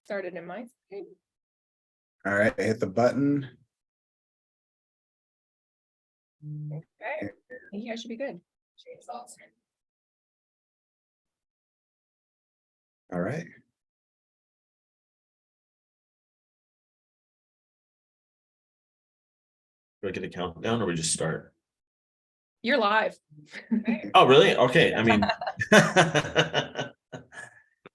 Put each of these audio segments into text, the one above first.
started in my screen. All right, hit the button. Okay, I think you guys should be good. All right. Do I get a countdown or we just start? You're live. Oh, really? Okay. I mean,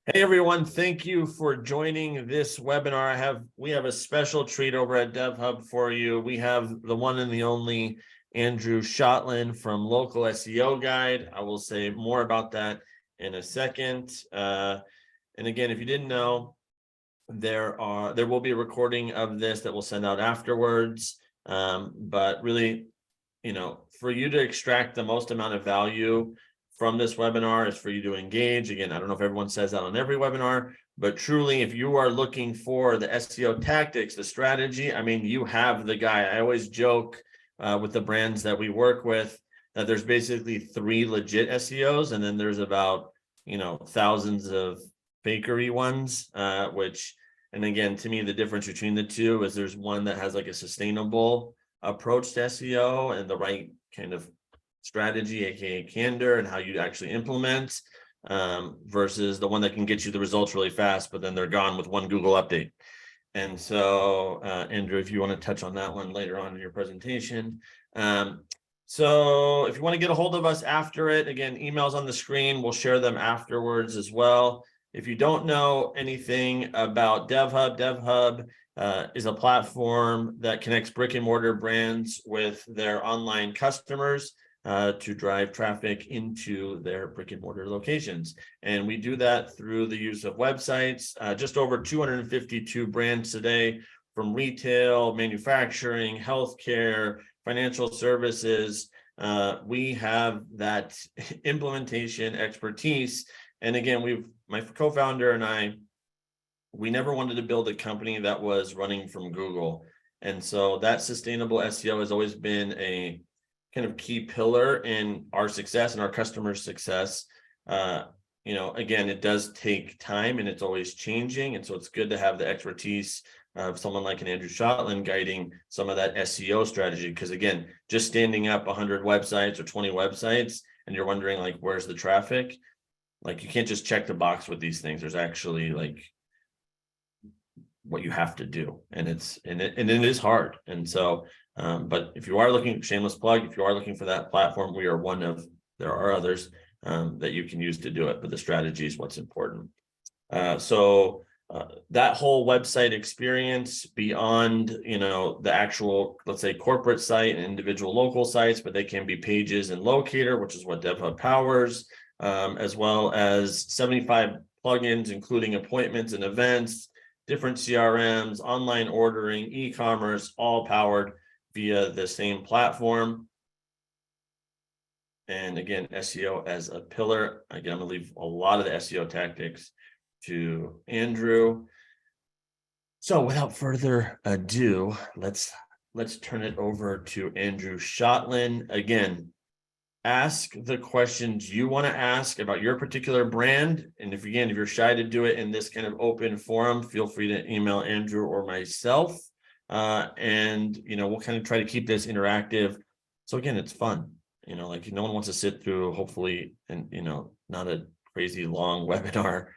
hey everyone, thank you for joining this webinar. We have a special treat over at DevHub for you. We have the one and the only Andrew Shotland from Local SEO Guide. I will say more about that in a second. And again, if you didn't know, there will be a recording of this that we'll send out afterwards. But really, for you to extract the most amount of value from this webinar is for you to engage. Again, I don't know if everyone says that on every webinar, but truly, if you are looking for the SEO tactics, the strategy, I mean, you have the guy. I always joke with the brands that we work with that there's basically 3 legit SEOs, and then there's about, thousands of fakery ones, and again, to me, the difference between the two is there's one that has like a sustainable approach to SEO and the right kind of strategy, aka candor, and how you actually implement, versus the one that can get you the results really fast, but then they're gone with one Google update. And so, Andrew, if you want to touch on that one later on in your presentation. So if you want to get a hold of us after it, again, emails on the screen, we'll share them afterwards as well. If you don't know anything about DevHub is a platform that connects brick and mortar brands with their online customers to drive traffic into their brick and mortar locations. And we do that through the use of websites, just over 252 brands today, from retail, manufacturing, healthcare, financial services. We have that implementation expertise. And again, my co-founder and I, we never wanted to build a company that was running from Google. And so that sustainable SEO has always been a kind of key pillar in our success and our customers' success. Again, it does take time and it's always changing. And so it's good to have the expertise of someone like an Andrew Shotland guiding some of that SEO strategy. Because again, just standing up 100 websites or 20 websites and you're wondering like, where's the traffic? Like, you can't just check the box with these things. There's actually like what you have to do, and it is hard. And so, but if you are looking, shameless plug, if you are looking for that platform, we are one of, there are others that you can use to do it, but the strategy is what's important. So that whole website experience beyond, the actual, let's say, corporate site and individual local sites, but they can be pages and locator, which is what DevHub powers. As well as 75 plugins, including appointments and events, different CRMs, online ordering, e-commerce, all powered via the same platform. And again, SEO as a pillar. Again, I'm gonna leave a lot of the SEO tactics to Andrew. So without further ado, let's turn it over to Andrew Shotland. Again, ask the questions you want to ask about your particular brand. And if you're shy to do it in this kind of open forum, feel free to email Andrew or myself. And we'll kind of try to keep this interactive. So again, it's fun. No one wants to sit through, hopefully, and not a crazy long webinar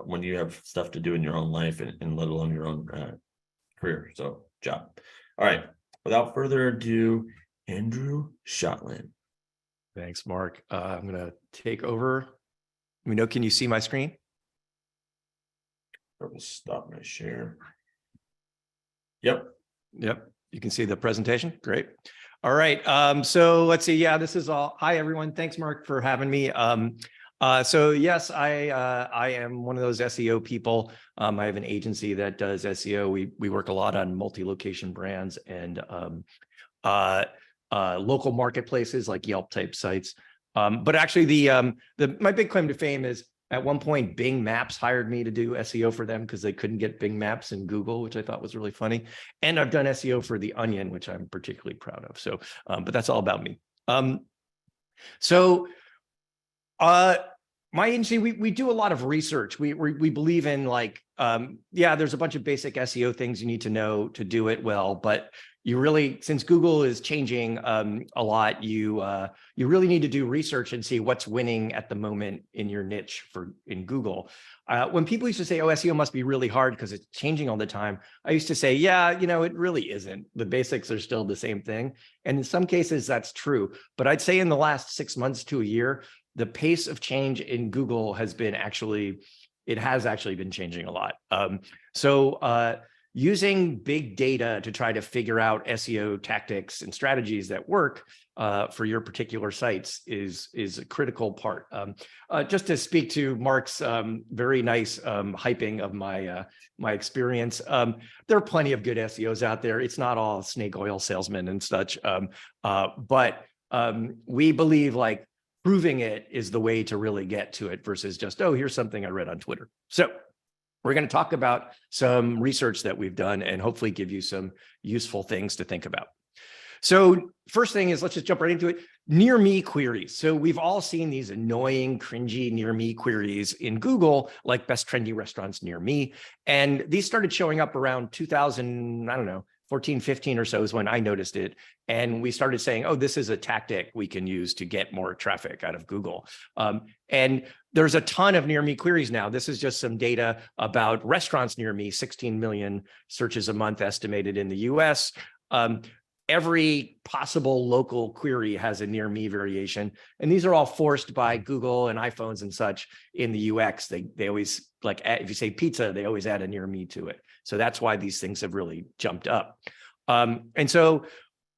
when you have stuff to do in your own life and let alone your own career. So job. All right. Without further ado, Andrew Shotland. Thanks, Mark. I'm going to take over. Can you see my screen? I will stop my share. Yep. You can see the presentation. Great. All right. So let's see. Yeah, this is all. Hi, everyone. Thanks, Mark, for having me. So yes, I am one of those SEO people. I have an agency that does SEO. We work a lot on multi-location brands and local marketplaces like Yelp type sites. But actually my big claim to fame is at one point Bing Maps hired me to do SEO for them because they couldn't get Bing Maps in Google, which I thought was really funny. And I've done SEO for The Onion, which I'm particularly proud of. So, but that's all about me. My agency, we do a lot of research. We believe in like, yeah, there's a bunch of basic SEO things you need to know to do it well, but you really, since Google is changing a lot, you really need to do research and see what's winning at the moment in your niche in Google. When people used to say, oh, SEO must be really hard because it's changing all the time, I used to say, yeah, it really isn't. The basics are still the same thing. And in some cases, that's true. But I'd say in the last 6 months to a year, the pace of change in Google has actually been changing a lot. Using big data to try to figure out SEO tactics and strategies that work for your particular sites is a critical part. Just to speak to Mark's very nice hyping of my experience, there are plenty of good SEOs out there. It's not all snake oil salesmen and such, but we believe like proving it is the way to really get to it versus just, oh, here's something I read on Twitter. So we're going to talk about some research that we've done and hopefully give you some useful things to think about. So first thing is, let's just jump right into it. Near me queries. So we've all seen these annoying, cringy near me queries in Google, like best trendy restaurants near me. And these started showing up around 2000, I don't know, 14, 15 or so is when I noticed it. And we started saying, oh, this is a tactic we can use to get more traffic out of Google. And there's a ton of near me queries now. This is just some data about restaurants near me, 16 million searches a month estimated in the US. Every possible local query has a near me variation. And these are all forced by Google and iPhones and such in the UX. They always, like, if you say pizza, they always add a near me to it. So that's why these things have really jumped up. And so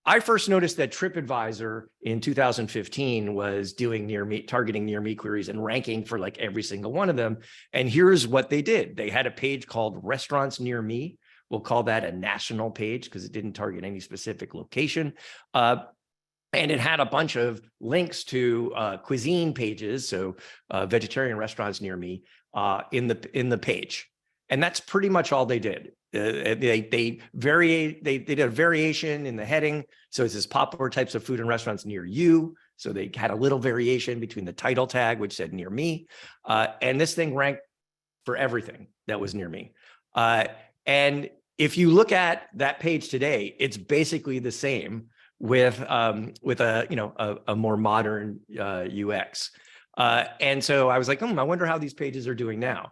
I first noticed that TripAdvisor in 2015 was doing targeting near me queries and ranking for like every single one of them. And here's what they did. They had a page called Restaurants Near Me. We'll call that a national page because it didn't target any specific location. And it had a bunch of links to cuisine pages, so vegetarian restaurants near me in the page. And that's pretty much all they did. They did a variation in the heading. So it says popular types of food and restaurants near you. So they had a little variation between the title tag, which said near me. And this thing ranked for everything that was near me. And if you look at that page today, it's basically the same with a more modern UX. And so I was like, I wonder how these pages are doing now.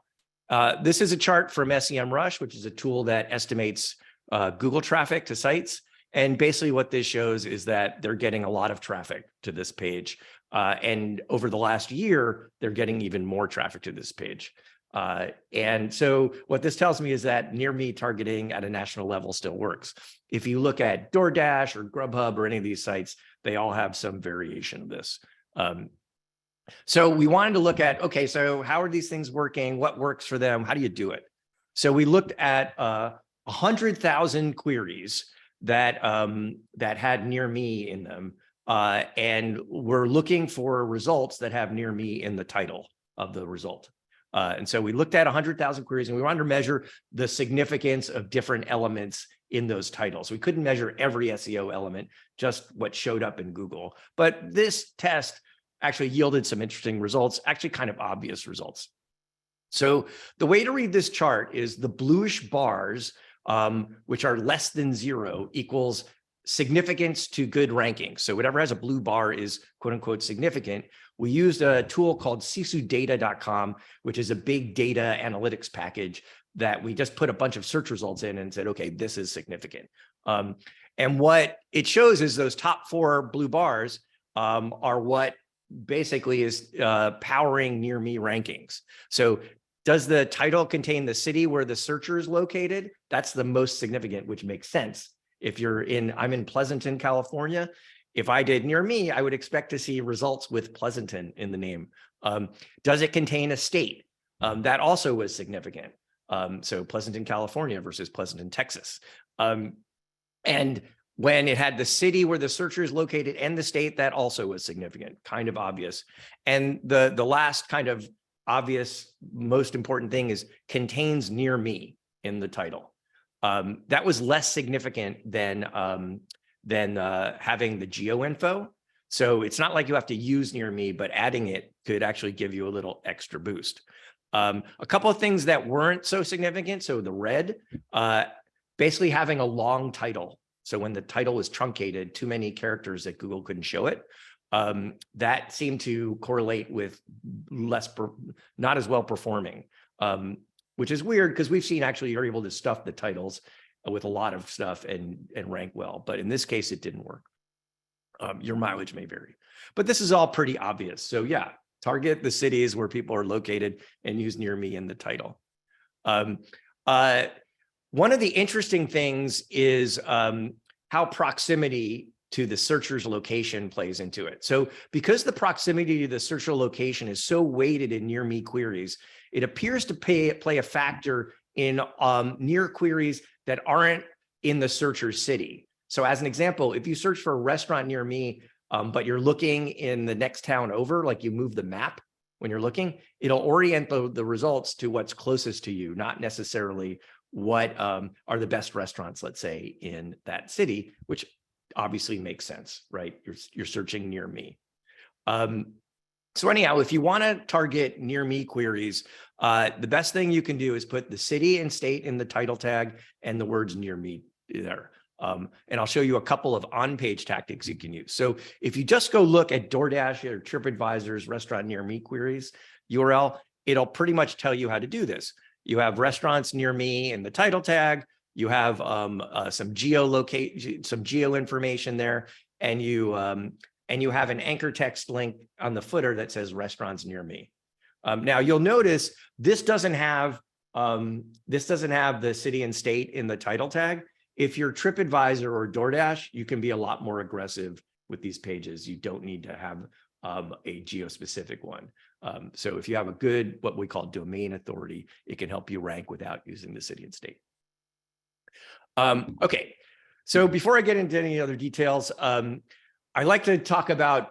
This is a chart from SEMrush, which is a tool that estimates Google traffic to sites. And basically what this shows is that they're getting a lot of traffic to this page. And over the last year, they're getting even more traffic to this page. And so what this tells me is that near me targeting at a national level still works. If you look at DoorDash or Grubhub or any of these sites, they all have some variation of this. So we wanted to look at, okay, so how are these things working? What works for them? How do you do it? So we looked at 100,000 queries that had near me in them. And we're looking for results that have near me in the title of the result. And so we looked at 100,000 queries and we wanted to measure the significance of different elements in those titles. We couldn't measure every SEO element, just what showed up in Google. But this test actually yielded some interesting results, actually kind of obvious results. So the way to read this chart is the bluish bars, which are less than 0, equals significance to good ranking. So whatever has a blue bar is quote unquote significant. We used a tool called sisudata.com, which is a big data analytics package that we just put a bunch of search results in and said, okay, this is significant. And what it shows is those top 4 blue bars are what basically is powering near me rankings. So does the title contain the city where the searcher is located? That's the most significant, which makes sense. If I'm in Pleasanton, California. If I did near me, I would expect to see results with Pleasanton in the name. Does it contain a state? That also was significant. So Pleasanton, California versus Pleasanton, Texas. And when it had the city where the searcher is located and the state, that also was significant, kind of obvious. And the last kind of obvious, most important thing is contains near me in the title. That was less significant than having the geo info. So it's not like you have to use near me, but adding it could actually give you a little extra boost. A couple of things that weren't so significant. So the red, basically having a long title. So when the title was truncated, too many characters that Google couldn't show it, that seemed to correlate with not as well performing, which is weird because we've seen actually you're able to stuff the titles with a lot of stuff and rank well. But in this case, it didn't work. Your mileage may vary, but this is all pretty obvious. So yeah, target the cities where people are located and use near me in the title. One of the interesting things is how proximity to the searcher's location plays into it. So because the proximity to the searcher location is so weighted in near me queries, it appears to play a factor in near queries that aren't in the searcher's city. So as an example, if you search for a restaurant near me, but you're looking in the next town over, like you move the map when you're looking, it'll orient the results to what's closest to you, not necessarily what are the best restaurants, let's say, in that city, which obviously makes sense, right? You're searching near me. So anyhow, if you want to target near me queries, the best thing you can do is put the city and state in the title tag and the words near me there. And I'll show you a couple of on-page tactics you can use. So if you just go look at DoorDash or TripAdvisor's restaurant near me queries URL, it'll pretty much tell you how to do this. You have restaurants near me in the title tag. You have some geo information there, and you have an anchor text link on the footer that says restaurants near me. Now you'll notice this doesn't have the city and state in the title tag. If you're TripAdvisor or DoorDash, you can be a lot more aggressive with these pages. You don't need to have a geo-specific one. So if you have a good, what we call domain authority, it can help you rank without using the city and state. Okay, so before I get into any other details, I like to talk about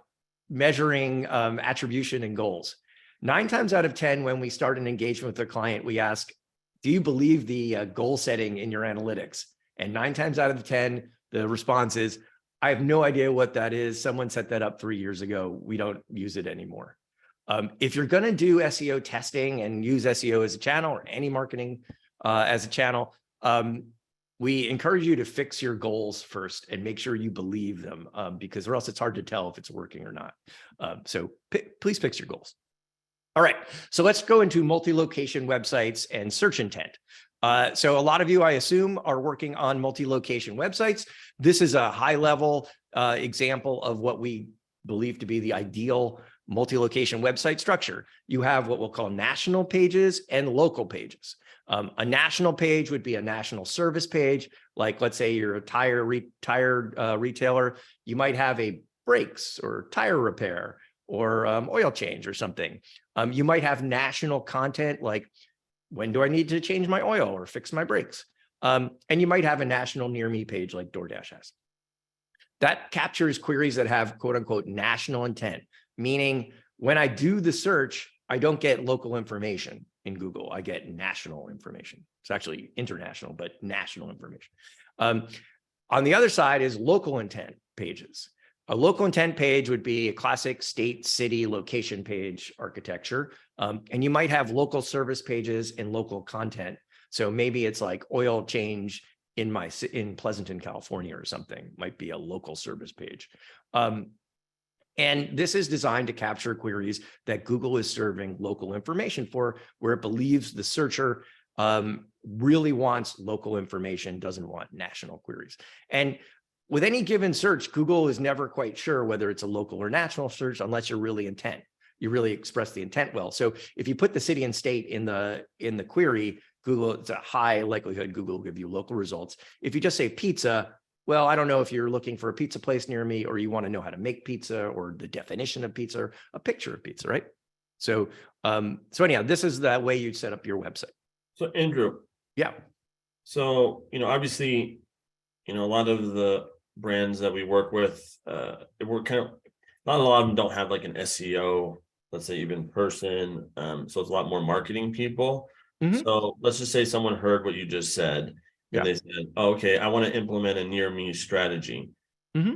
measuring attribution and goals. 9 times out of 10, when we start an engagement with a client, we ask, do you believe the goal setting in your analytics? And 9 times out of 10, the response is, I have no idea what that is. Someone set that up 3 years ago. We don't use it anymore. If you're going to do SEO testing and use SEO as a channel or any marketing as a channel, we encourage you to fix your goals first and make sure you believe them, because or else it's hard to tell if it's working or not. So please fix your goals. All right, so let's go into multi-location websites and search intent. So a lot of you, I assume, are working on multi-location websites. This is a high-level example of what we believe to be the ideal multi-location website structure. You have what we'll call national pages and local pages. A national page would be a national service page. Like, let's say you're a tire retailer, you might have a brakes or tire repair or oil change or something. You might have national content like, when do I need to change my oil or fix my brakes? And you might have a national near me page like DoorDash has. That captures queries that have quote unquote national intent, meaning when I do the search, I don't get local information in Google, I get national information. It's actually international, but national information. On the other side is local intent pages. A local intent page would be a classic state, city, location page architecture. And you might have local service pages and local content. So maybe it's like oil change in Pleasanton, California or something, might be a local service page. And this is designed to capture queries that Google is serving local information for, where it believes the searcher really wants local information, doesn't want national queries. And with any given search, Google is never quite sure whether it's a local or national search unless you're really intent. You really express the intent well. So if you put the city and state in the query, Google, it's a high likelihood Google will give you local results. If you just say pizza, well, I don't know if you're looking for a pizza place near me or you want to know how to make pizza or the definition of pizza or a picture of pizza, right? So, so anyhow, this is the way you'd set up your website. So Andrew. Yeah. So, obviously, a lot of the brands that we work with, we're not a lot of them don't have like an SEO, let's say even person. So it's a lot more marketing people. Mm-hmm. So let's just say someone heard what you just said. And they said, oh, okay, I want to implement a near me strategy. Mm-hmm.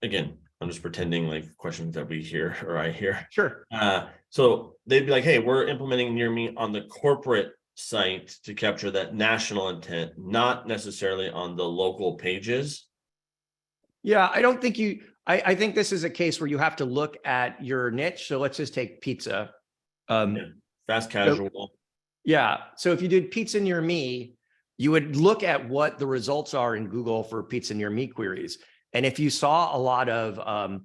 Again, I'm just pretending like questions that we hear or I hear. Sure. So they'd be like, hey, we're implementing near me on the corporate site to capture that national intent, not necessarily on the local pages. Yeah, I don't think I think this is a case where you have to look at your niche. So let's just take pizza. Yeah, fast casual. Yeah. So if you did pizza near me, you would look at what the results are in Google for pizza near me queries. And if you saw a lot of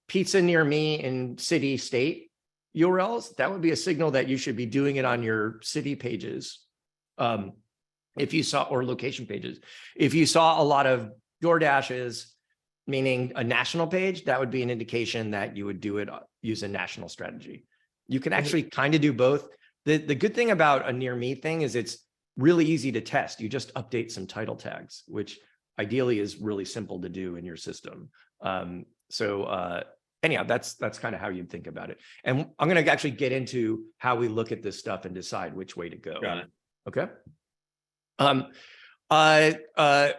pizza near me in city state URLs, that would be a signal that you should be doing it on your city pages. If you saw, or location pages, if you saw a lot of DoorDashes, meaning a national page, that would be an indication that you would do it, use a national strategy. You can actually kind of do both. The good thing about a near me thing is it's really easy to test. You just update some title tags, which ideally is really simple to do in your system. Anyhow, that's kind of how you'd think about it. And I'm going to actually get into how we look at this stuff and decide which way to go. Got it. Okay.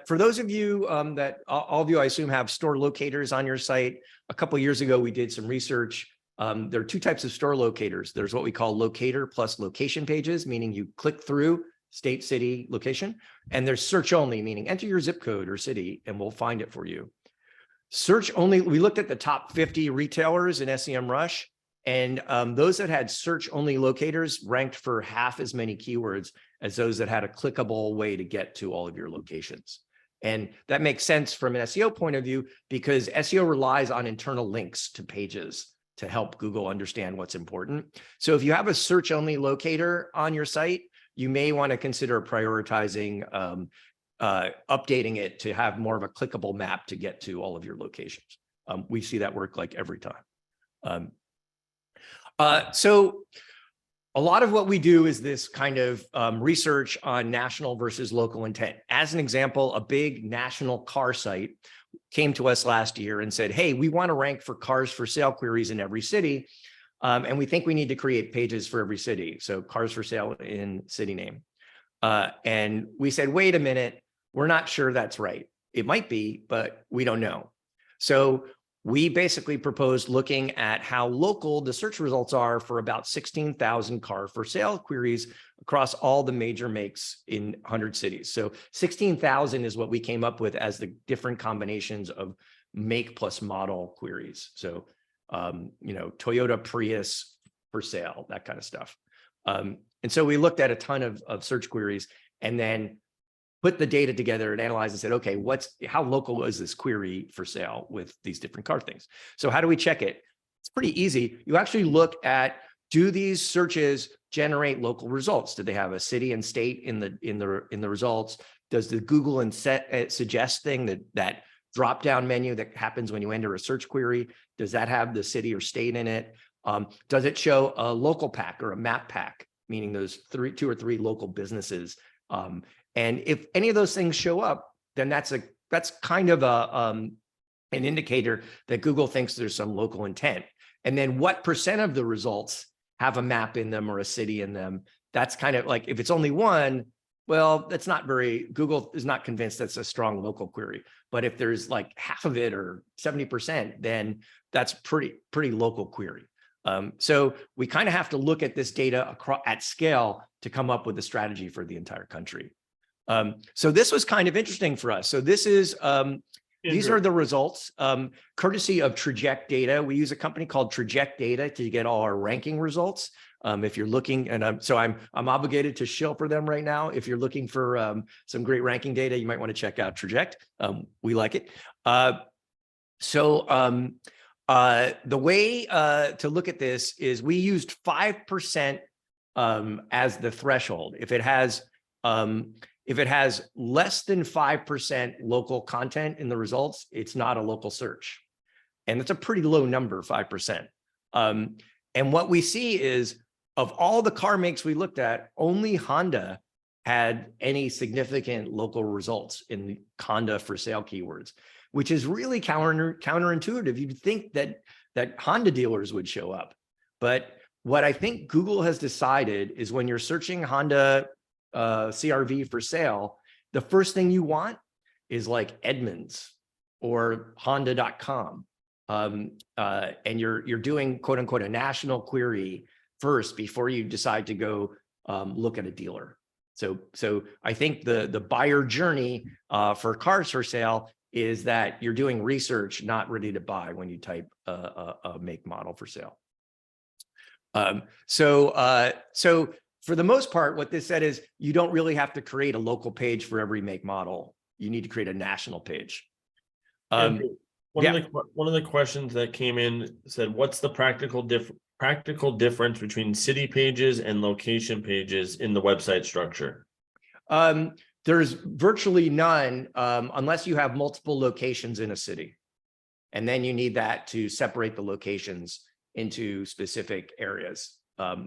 For those of you that all of you, I assume, have store locators on your site. A couple of years ago, we did some research. There are two types of store locators. There's what we call locator plus location pages, meaning you click through state, city, location. And there's search only, meaning enter your zip code or city and we'll find it for you. Search only, we looked at the top 50 retailers in SEMrush, and those that had search only locators ranked for half as many keywords as those that had a clickable way to get to all of your locations. And that makes sense from an SEO point of view, because SEO relies on internal links to pages to help Google understand what's important. So if you have a search only locator on your site, you may want to consider prioritizing updating it to have more of a clickable map to get to all of your locations. We see that work like every time. So a lot of what we do is this kind of research on national versus local intent. As an example, a big national car site came to us last year and said, hey, we want to rank for cars for sale queries in every city. And we think we need to create pages for every city. So cars for sale in city name. And we said, wait a minute, we're not sure that's right. It might be, but we don't know. So we basically proposed looking at how local the search results are for about 16,000 car for sale queries across all the major makes in 100 cities. So 16,000 is what we came up with as the different combinations of make plus model queries. So Toyota Prius for sale, that kind of stuff. And so we looked at a ton of search queries and then put the data together and analyzed and said, okay, how local is this query for sale with these different car things? So how do we check it? It's pretty easy. You actually look at, do these searches generate local results? Do they have a city and state in the results? Does the Google and suggest thing, that drop-down menu that happens when you enter a search query, does that have the city or state in it? Does it show a local pack or a map pack, meaning those two or three local businesses? And if any of those things show up, then that's kind of an indicator that Google thinks there's some local intent. And then what percent of the results have a map in them or a city in them? That's kind of like, if it's only one, well, that's not Google is not convinced that's a strong local query. But if there's like half of it or 70%, then that's pretty local query. So we kind of have to look at this data at scale to come up with a strategy for the entire country. So this was kind of interesting for us. So this is, these are the results, courtesy of Traject Data. We use a company called Traject Data to get all our ranking results. If you're looking, and I'm obligated to shill for them right now. If you're looking for some great ranking data, you might want to check out Traject. We like it. The way to look at this is we used 5% as the threshold. If it has less than 5% local content in the results, it's not a local search. And it's a pretty low number, 5%. And what we see is, of all the car makes we looked at, only Honda had any significant local results in the Honda for sale keywords, which is really counterintuitive. You'd think that Honda dealers would show up. But what I think Google has decided is, when you're searching Honda CRV for sale, the first thing you want is like Edmunds or Honda.com. and you're doing quote unquote a national query first before you decide to go look at a dealer. So I think the buyer journey for cars for sale is that you're doing research, not ready to buy when you type a make model for sale. So for the most part, what this said is you don't really have to create a local page for every make model. You need to create a national page. One of the questions that came in said, what's the practical difference between city pages and location pages in the website structure? There's virtually none unless you have multiple locations in a city. And then you need that to separate the locations into specific areas.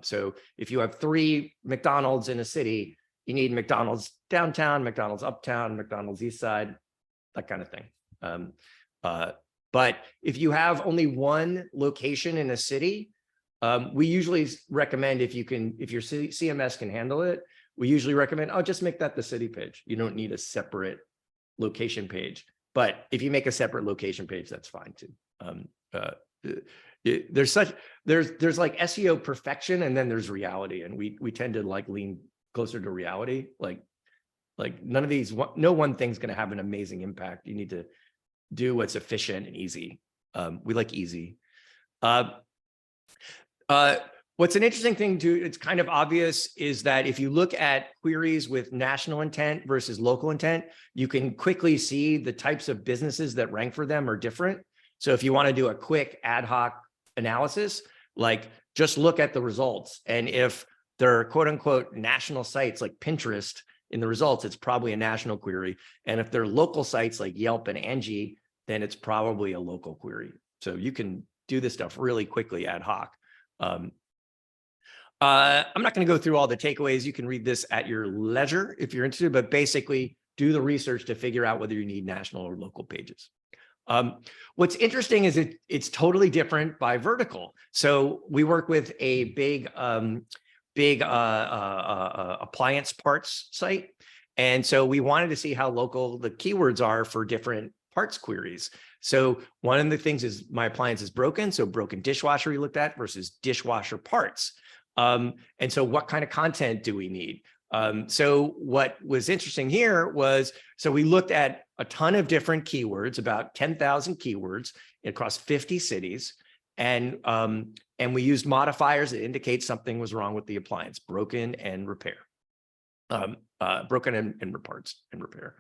So if you have 3 McDonald's in a city, you need McDonald's downtown, McDonald's uptown, McDonald's east side, that kind of thing. But if you have only 1 location in a city, we usually recommend if your CMS can handle it, we usually recommend, just make that the city page. You don't need a separate location page. But if you make a separate location page, that's fine too. There's like SEO perfection, and then there's reality, and we tend to like lean closer to reality. Like none of these, no one thing's going to have an amazing impact. You need to do what's efficient and easy. We like easy. What's an interesting thing to, it's kind of obvious, is that if you look at queries with national intent versus local intent, you can quickly see the types of businesses that rank for them are different. So if you want to do a quick ad hoc analysis, like just look at the results. And if there are quote unquote national sites like Pinterest in the results, it's probably a national query. And if they're local sites like Yelp and Angie, then it's probably a local query. So you can do this stuff really quickly ad hoc. I'm not going to go through all the takeaways. You can read this at your leisure if you're interested, but basically do the research to figure out whether you need national or local pages. What's interesting is it's totally different by vertical. So we work with a big appliance parts site. And so we wanted to see how local the keywords are for different parts queries. So one of the things is my appliance is broken. So broken dishwasher we looked at versus dishwasher parts. And so what kind of content do we need? So what was interesting here was, so we looked at a ton of different keywords, about 10,000 keywords across 50 cities. And we used modifiers that indicate something was wrong with the appliance, broken and repair, broken and parts and repair.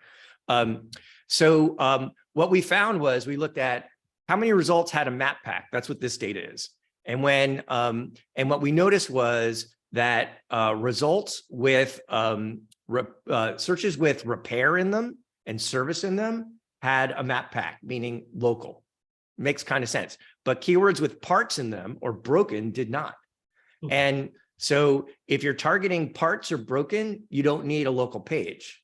So what we found was we looked at how many results had a map pack. That's what this data is. And what we noticed was that results with searches with repair in them and service in them had a map pack, meaning local. Makes kind of sense. But keywords with parts in them or broken did not. Okay. And so if you're targeting parts or broken, you don't need a local page.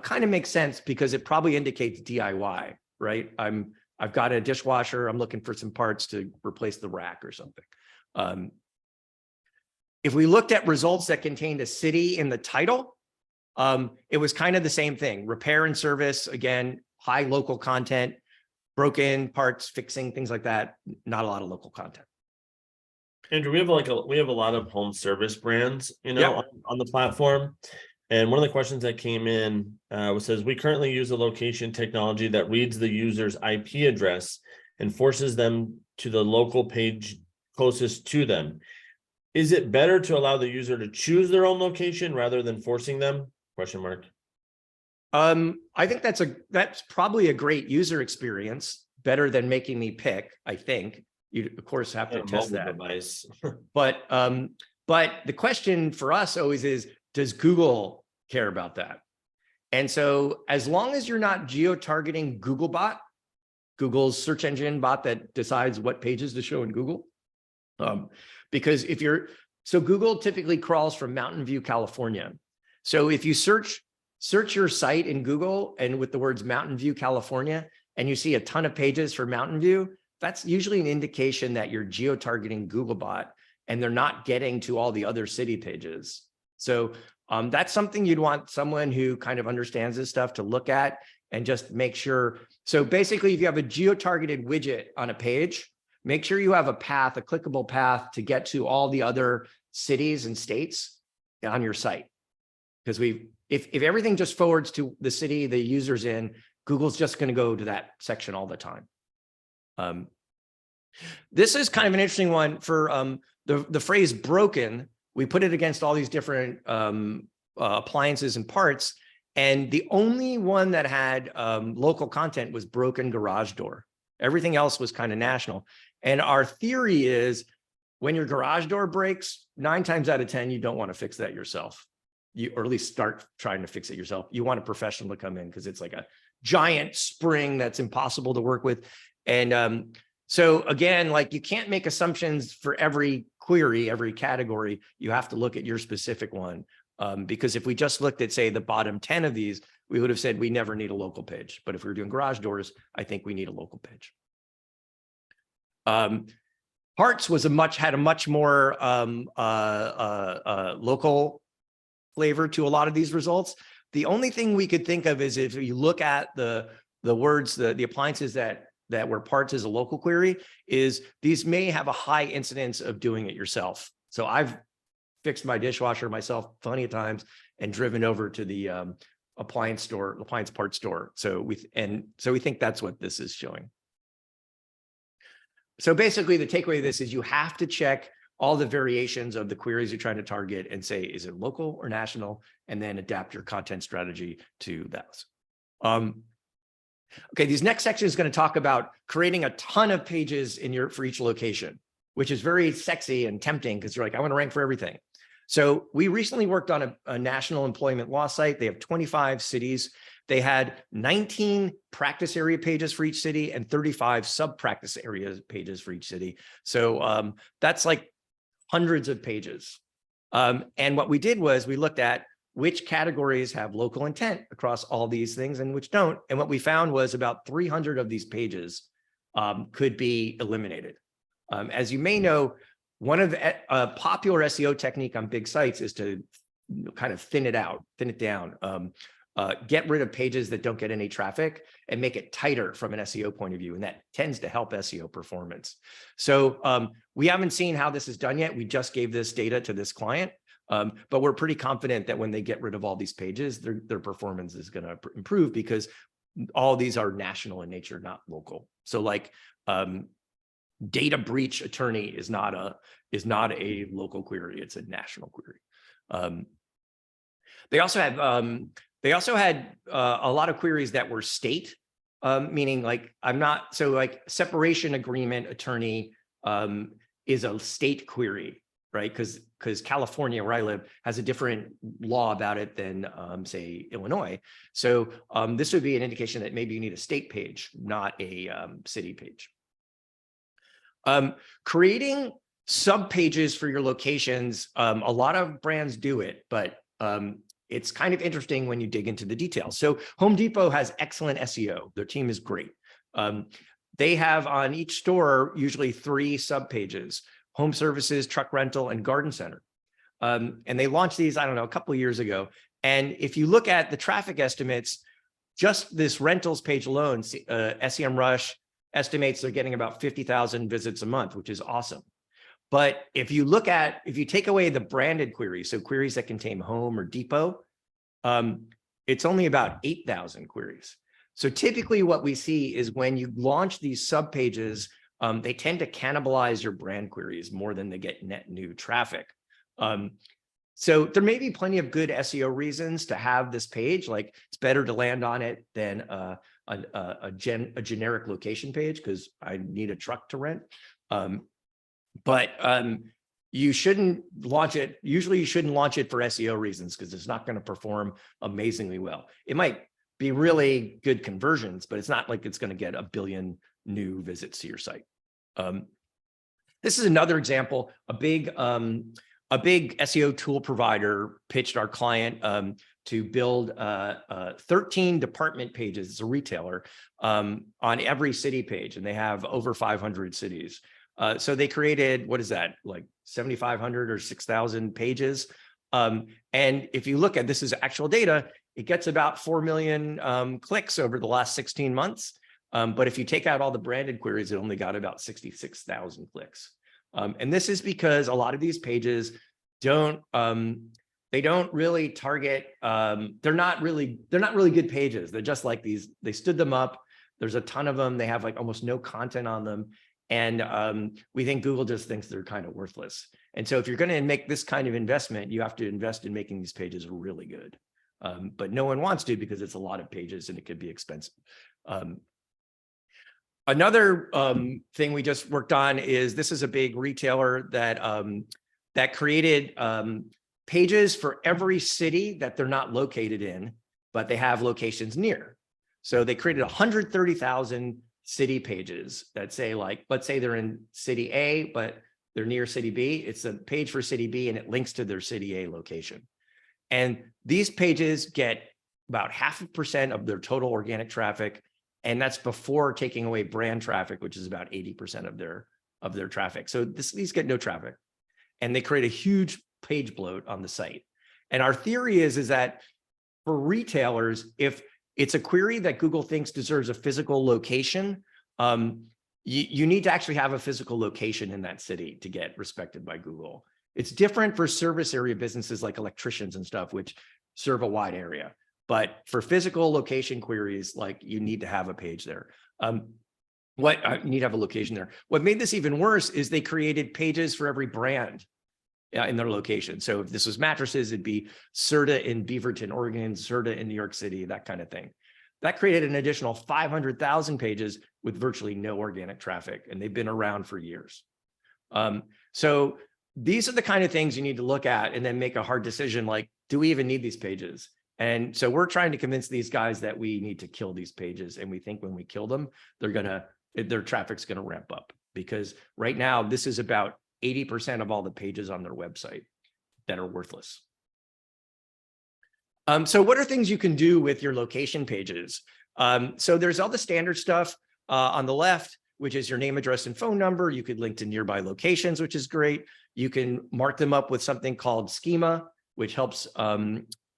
Kind of makes sense because it probably indicates DIY, right? I've got a dishwasher. I'm looking for some parts to replace the rack or something. If we looked at results that contained a city in the title, it was kind of the same thing. Repair and service, again, high local content, broken parts, fixing, things like that. Not a lot of local content. Andrew, we have a lot of home service brands, on the platform. And one of the questions that came in says, we currently use a location technology that reads the user's IP address and forces them to the local page closest to them. Is it better to allow the user to choose their own location rather than forcing them? ? I think that's probably a great user experience, better than making me pick. I think you of course have to test that. Device. But the question for us always is, does Google care about that? And so as long as you're not geo-targeting Googlebot, Google's search engine bot that decides what pages to show in Google, because so Google typically crawls from Mountain View, California. So if you search your site in Google and with the words Mountain View, California, and you see a ton of pages for Mountain View, that's usually an indication that you're geo-targeting Googlebot and they're not getting to all the other city pages. So that's something you'd want someone who kind of understands this stuff to look at and just make sure. So basically, if you have a geo-targeted widget on a page, make sure you have a path, a clickable path to get to all the other cities and states on your site. Because if everything just forwards to the city the user's in, Google's just going to go to that section all the time. This is kind of an interesting one for the phrase broken. We put it against all these different appliances and parts. And the only one that had local content was broken garage door. Everything else was kind of national. And our theory is when your garage door breaks, 9 times out of 10, you don't want to fix that yourself. Or at least start trying to fix it yourself. You want a professional to come in because it's like a giant spring that's impossible to work with. And so again, like you can't make assumptions for every query, every category. You have to look at your specific one. Because if we just looked at, say, the bottom 10 of these, we would have said we never need a local page. But if we were doing garage doors, I think we need a local page. Parts had a much more local flavor to a lot of these results. The only thing we could think of is if you look at the words, the appliances that where parts is a local query, is these may have a high incidence of doing it yourself. So I've fixed my dishwasher myself plenty of times and driven over to the appliance parts store. So we think that's what this is showing. So basically the takeaway of this is you have to check all the variations of the queries you're trying to target and say, is it local or national? And then adapt your content strategy to that. Okay, these next section is going to talk about creating a ton of pages for each location, which is very sexy and tempting because you're like, I want to rank for everything. So we recently worked on a national employment law site. They have 25 cities. They had 19 practice area pages for each city and 35 sub-practice area pages for each city. So that's like hundreds of pages. And what we did was we looked at which categories have local intent across all these things and which don't. And what we found was about 300 of these pages could be eliminated. As you may know, one of the popular SEO technique on big sites is to kind of thin it down, get rid of pages that don't get any traffic and make it tighter from an SEO point of view. And that tends to help SEO performance. So we haven't seen how this is done yet. We just gave this data to this client, but we're pretty confident that when they get rid of all these pages, their performance is going to improve because all these are national in nature, not local. So like data breach attorney is not a local query; it's a national query. They also had a lot of queries that were state, meaning like like separation agreement attorney is a state query, right? Because California, where I live, has a different law about it than say Illinois. So this would be an indication that maybe you need a state page, not a city page. Creating sub pages for your locations. A lot of brands do it, but it's kind of interesting when you dig into the details. So Home Depot has excellent SEO. Their team is great. They have on each store usually 3 sub pages: home services, truck rental, and garden center. And they launched these, I don't know, a couple of years ago. And if you look at the traffic estimates, just this rentals page alone, SEMrush estimates they're getting about 50,000 visits a month, which is awesome. But if you take away the branded queries, so queries that contain home or depot, it's only about 8,000 queries. So typically what we see is when you launch these sub pages, they tend to cannibalize your brand queries more than they get net new traffic. So there may be plenty of good SEO reasons to have this page. Like it's better to land on it than a generic location page because I need a truck to rent. But you shouldn't launch it. Usually you shouldn't launch it for SEO reasons because it's not going to perform amazingly well. It might be really good conversions, but it's not like it's going to get 1 billion new visits to your site. This is another example. A big SEO tool provider pitched our client to build 13 department pages. It's a retailer on every city page, and they have over 500 cities. So they created, what is that, like 7,500 or 6,000 pages And if you look at this is actual data, it gets about 4 million clicks over the last 16 months. But if you take out all the branded queries, it only got about 66,000 clicks. And this is because a lot of these pages don't really target, they're not really good pages. They're just like these, they stood them up. There's a ton of them. They have like almost no content on them. And we think Google just thinks they're kind of worthless. And so if you're going to make this kind of investment, you have to invest in making these pages really good. But no one wants to because it's a lot of pages and it could be expensive. Another thing we just worked on is this is a big retailer that created pages for every city that they're not located in, but they have locations near. So they created 130,000 city pages that say, like, let's say they're in city A, but they're near city B. It's a page for city B and it links to their city A location. And these pages get about 0.5% of their total organic traffic. And that's before taking away brand traffic, which is about 80% of their traffic. So these get no traffic. And they create a huge page bloat on the site. And our theory is that for retailers, if it's a query that Google thinks deserves a physical location, you need to actually have a physical location in that city to get respected by Google. It's different for service area businesses like electricians and stuff, which serve a wide area. But for physical location queries, like you need to have a page there. You need to have a location there. What made this even worse is they created pages for every brand in their location. So if this was mattresses, it'd be Serta in Beaverton, Oregon, Serta in New York City, that kind of thing. That created an additional 500,000 pages with virtually no organic traffic, and they've been around for years. So these are the kind of things you need to look at and then make a hard decision like, do we even need these pages? And so we're trying to convince these guys that we need to kill these pages. And we think when we kill them, their traffic's gonna ramp up, because right now this is about 80% of all the pages on their website that are worthless. So what are things you can do with your location pages? So there's all the standard stuff on the left, which is your name, address, and phone number. You could link to nearby locations, which is great. You can mark them up with something called schema, which helps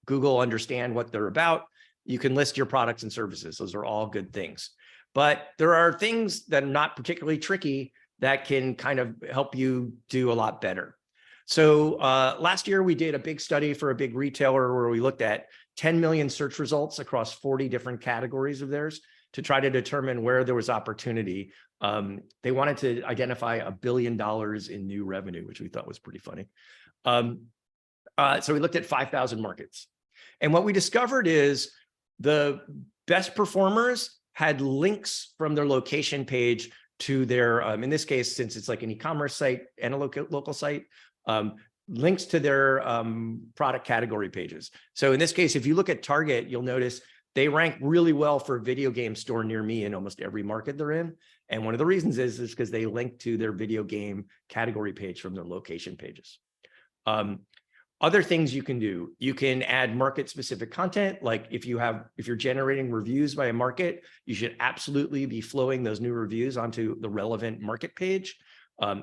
Google understand what they're about. You can list your products and services. Those are all good things. But there are things that are not particularly tricky that can kind of help you do a lot better. So last year, we did a big study for a big retailer where we looked at 10 million search results across 40 different categories of theirs to try to determine where there was opportunity. They wanted to identify $1 billion in new revenue, which we thought was pretty funny. So we looked at 5,000 markets. And what we discovered is the best performers had links from their location page to their, in this case, since it's like an e-commerce site and a local site, links to their product category pages. So in this case, if you look at Target, you'll notice they rank really well for a video game store near me in almost every market they're in. And one of the reasons is because they link to their video game category page from their location pages. Other things you can do, you can add market specific content. Like if you're generating reviews by a market, you should absolutely be flowing those new reviews onto the relevant market page.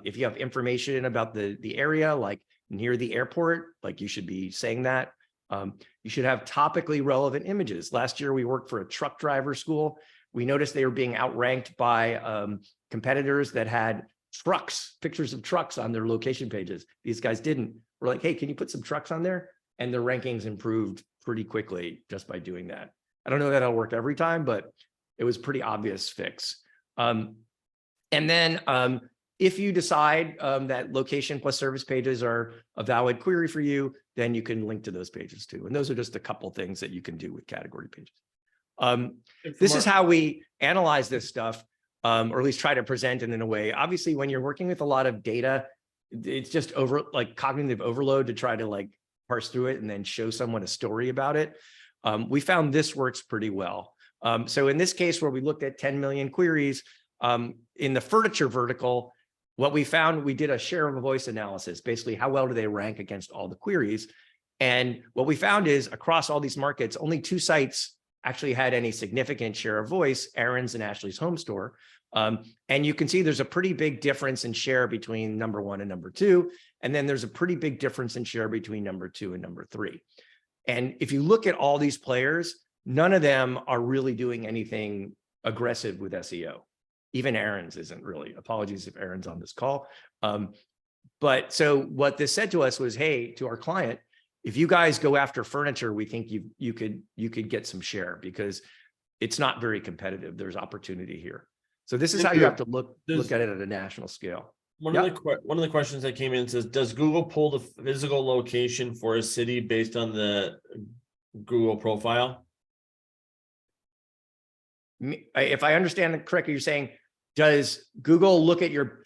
If you have information about the area, like near the airport, like you should be saying that. You should have topically relevant images. Last year, we worked for a truck driver school. We noticed they were being outranked by competitors that had trucks, pictures of trucks on their location pages. These guys didn't. We're like, hey, can you put some trucks on there? And their rankings improved pretty quickly just by doing that. I don't know that that'll work every time, but it was pretty obvious fix. And then if you decide that location plus service pages are a valid query for you, then you can link to those pages too. And those are just a couple things that you can do with category pages. This is how we analyze this stuff, or at least try to present it in a way. Obviously, when you're working with a lot of data, it's just cognitive overload to try to parse through it and then show someone a story about it. We found this works pretty well. So in this case, where we looked at 10 million queries in the furniture vertical, what we found, we did a share of a voice analysis, basically how well do they rank against all the queries. And what we found is across all these markets, only 2 sites actually had any significant share of voice, Aaron's and Ashley's home store. And you can see there's a pretty big difference in share between number 1 and number 2. And then there's a pretty big difference in share between number 2 and number 3. And if you look at all these players, none of them are really doing anything aggressive with SEO. Even Aaron's isn't really. Apologies if Aaron's on this call. But so what this said to us was, hey, to our client, if you guys go after furniture, we think you could get some share because it's not very competitive. There's opportunity here. So this is how you have to look at it at a national scale. One of the questions that came in says, does Google pull the physical location for a city based on the Google profile? If I understand it correctly, you're saying, does Google look at your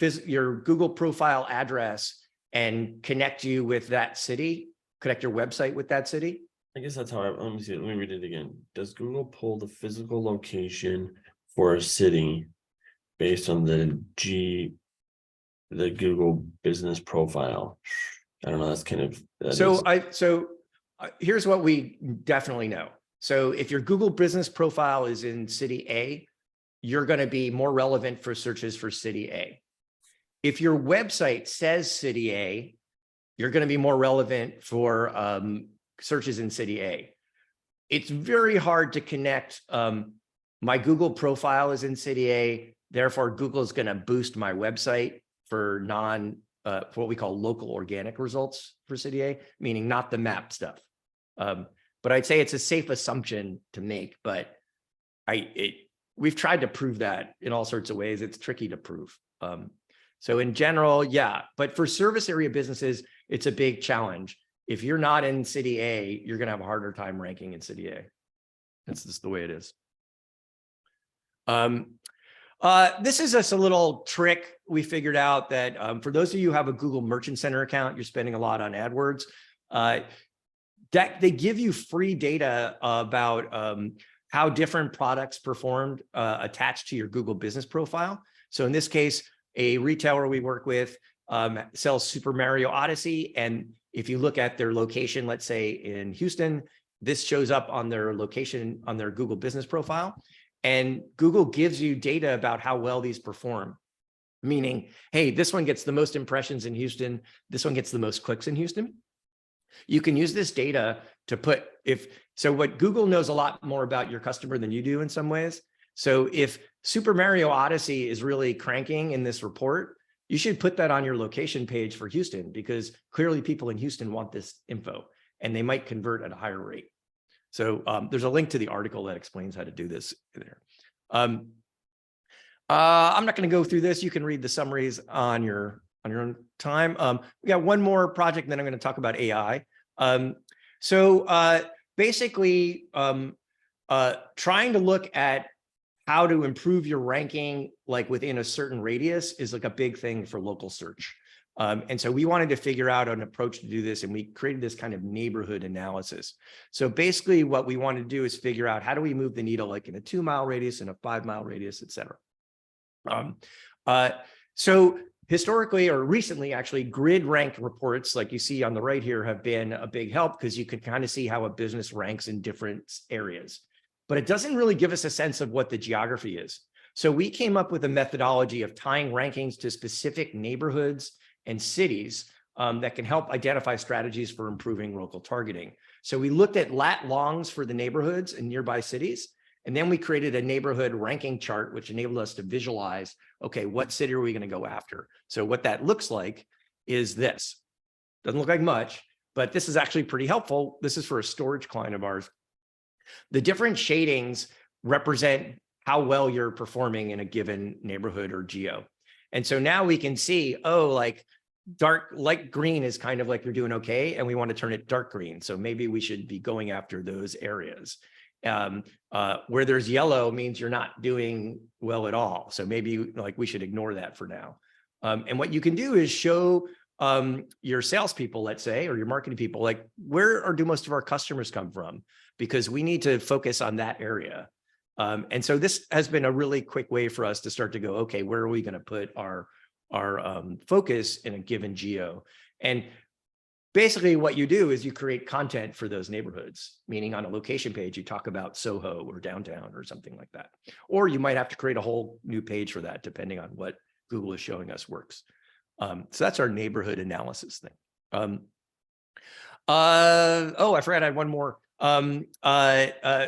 Google profile address and connect you with that city, connect your website with that city? I guess that's how let me see. Let me read it again. Does Google pull the physical location for a city based on the Google business profile? I don't know. That's kind of here's what we definitely know. So if your Google business profile is in city A, you're going to be more relevant for searches for city A. If your website says city A, you're going to be more relevant for searches in city A. It's very hard to connect. My Google profile is in city A, therefore Google is going to boost my website for for what we call local organic results for city A, meaning not the map stuff. But I'd say it's a safe assumption to make, but we've tried to prove that in all sorts of ways. It's tricky to prove. So in general, yeah, but for service area businesses, it's a big challenge. If you're not in city A, you're going to have a harder time ranking in city A. That's just the way it is. This is just a little trick we figured out that for those of you who have a Google Merchant Center account, you're spending a lot on AdWords. That they give you free data about how different products performed attached to your Google business profile. So in this case, a retailer we work with sells Super Mario Odyssey. And if you look at their location, let's say in Houston, this shows up on their location on their Google business profile. And Google gives you data about how well these perform. Meaning, hey, this one gets the most impressions in Houston. This one gets the most clicks in Houston. You can use this data to put what Google knows a lot more about your customer than you do in some ways. So if Super Mario Odyssey is really cranking in this report, you should put that on your location page for Houston because clearly people in Houston want this info and they might convert at a higher rate. So there's a link to the article that explains how to do this there. I'm not going to go through this. You can read the summaries on your own time. We got one more project, and then I'm going to talk about AI. Basically, trying to look at how to improve your ranking, like within a certain radius, is like a big thing for local search. And so we wanted to figure out an approach to do this, and we created this kind of neighborhood analysis. So basically what we want to do is figure out how do we move the needle like in a 2-mile radius, in a 5-mile radius, et cetera. So historically or recently, actually, grid rank reports like you see on the right here have been a big help because you can kind of see how a business ranks in different areas. But it doesn't really give us a sense of what the geography is. So we came up with a methodology of tying rankings to specific neighborhoods and cities that can help identify strategies for improving local targeting. So we looked at lat-longs for the neighborhoods and nearby cities, and then we created a neighborhood ranking chart, which enabled us to visualize, okay, what city are we going to go after? So what that looks like is this. Doesn't look like much, but this is actually pretty helpful. This is for a storage client of ours. The different shadings represent how well you're performing in a given neighborhood or geo. And so now we can see, oh, like light green is kind of like you're doing okay, and we want to turn it dark green. So maybe we should be going after those areas. Where there's yellow means you're not doing well at all. So maybe like we should ignore that for now. And what you can do is show your salespeople, let's say, or your marketing people, like do most of our customers come from? Because we need to focus on that area. And so this has been a really quick way for us to start to go, okay, where are we going to put our focus in a given geo? And basically what you do is you create content for those neighborhoods, meaning on a location page, you talk about Soho or downtown or something like that. Or you might have to create a whole new page for that, depending on what Google is showing us works. So that's our neighborhood analysis thing. Oh, I forgot I had one more.